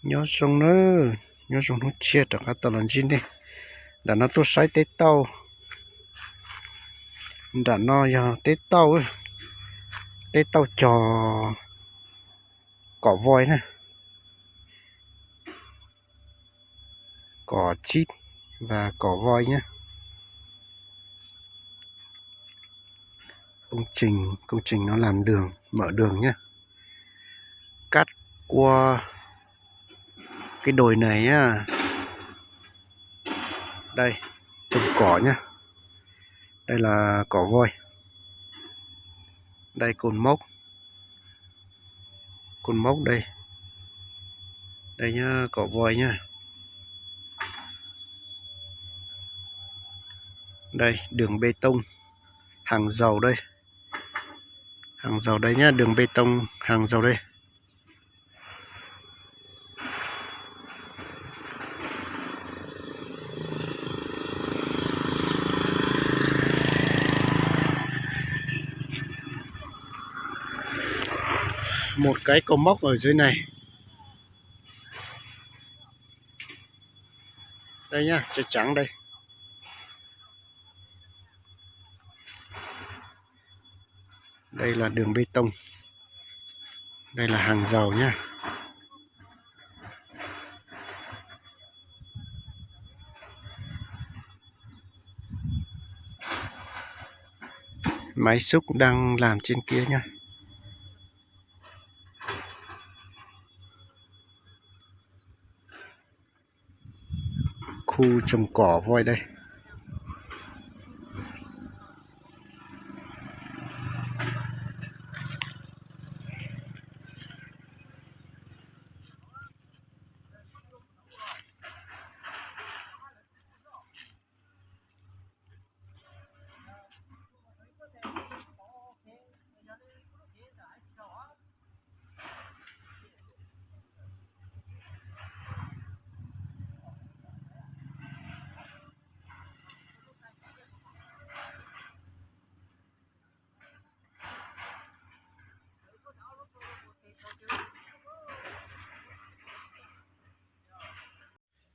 nhớ xong nó chia được các tàu lần chín đi đã nó tôi sai tết tàu đã nó giờ tết tàu ấy tết tàu trò cỏ voi nè cỏ chít và cỏ voi nhé. Công trình nó làm đường, mở đường nhé, cắt qua cái đồi này á. Đây trồng cỏ nhá, đây là cỏ voi, đây cột mốc đây nhá, cỏ voi nhá. Đây đường bê tông hàng dầu đây, hàng dầu đây nhá, đường bê tông hàng dầu đây. Một cái cầu móc ở dưới này đây nhá, trái trắng đây. Đây là đường bê tông, đây là hàng dầu nhá. Máy xúc đang làm trên kia nhá. Khu trồng cỏ voi đây.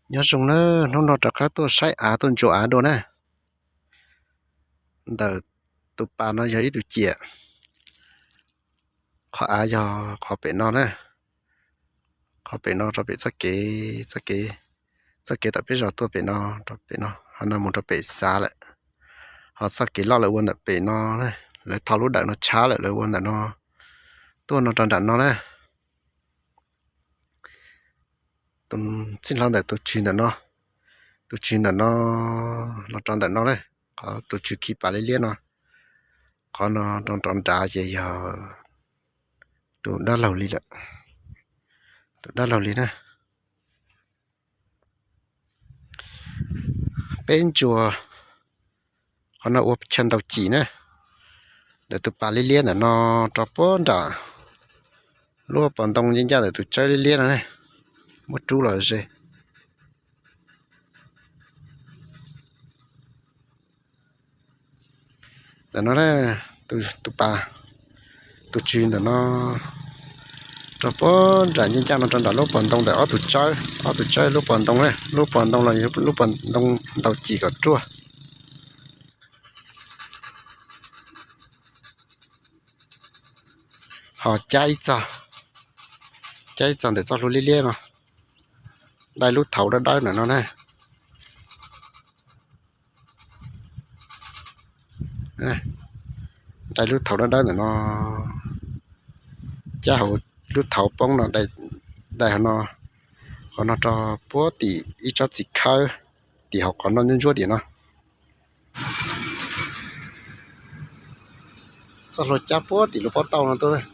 Nhớ dùng nó trả các tôi sai á tôi chỗ á đồ nè, đợt tụi bà nó giấy tụi chị họ á giờ họ bị nó nè, họ bị nó rồi bị sắc kế tại biết rồi tôi bị nó họ nằm một bị xa lại họ sắc kế lo lại quân tại bị nó này lại thao lúc đại nó chá lại lại quân tại nó tôi nó tròn nó nè. Tôi xin lỗi để tôi chuyên là nó tròn tại nó đấy, có tôi chưa kịp bà lấy liên nó có nó tròn đá vậy giờ tôi đã lâu lý nè. Bên chùa có nó ốp chân tàu chỉ nè để tôi bà lấy liên là nó cho bốn trả lúa bằng tông nhân ra để tôi chơi lấy liên này một chú là gì để nó đấy tôi bà tôi chuyên để nó cho bố trả nhân ra nó trong đó lúc bằng tông để ở tôi chơi lúc bằng tông đấy, lúc bằng tông là lúc bằng tông tàu chỉ có chua họ cháy để cho lúa liên rồi đây lúc thấu ra đây là nó này đây lúc thấu ra đây là nó cha hậu lúc thấu bông nó đây nó còn nó cho bố thì ít cho chỉ khơi thì học còn nó nhân chúa thì nó sao rồi cha bố thì lúc bắt tàu nó tôi đây